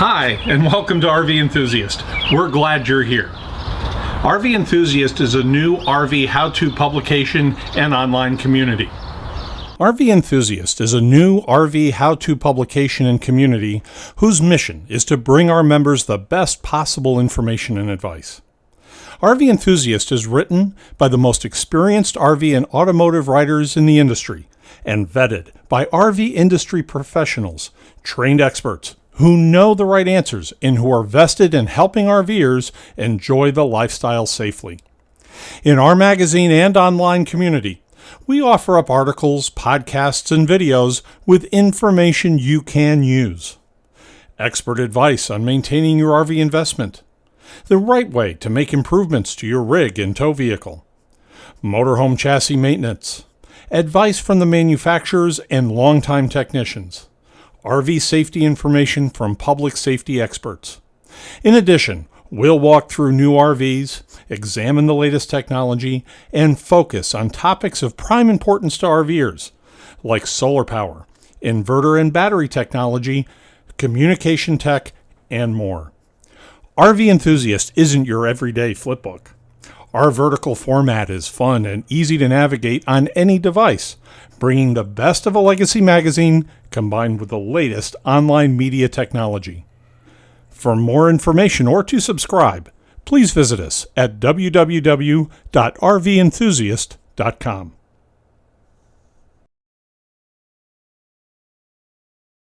Hi, and welcome to RV Enthusiast. We're glad you're here. RV Enthusiast is a new RV how-to publication and online community. RV Enthusiast is a new RV how-to publication and community whose mission is to bring our members the best possible information and advice. RV Enthusiast is written by the most experienced RV and automotive writers in the industry and vetted by RV industry professionals, trained experts, who know the right answers and who are vested in helping RVers enjoy the lifestyle safely. In our magazine and online community, we offer up articles, podcasts, and videos with information you can use. Expert advice on maintaining your RV investment. The right way to make improvements to your rig and tow vehicle. Motorhome chassis maintenance. Advice from the manufacturers and longtime technicians. RV safety information from public safety experts. In addition, we'll walk through new RVs, examine the latest technology, and focus on topics of prime importance to RVers, like solar power, inverter and battery technology, communication tech, and more. RV Enthusiast isn't your everyday flipbook. Our vertical format is fun and easy to navigate on any device, bringing the best of a legacy magazine combined with the latest online media technology. For more information or to subscribe, please visit us at www.rventhusiast.com.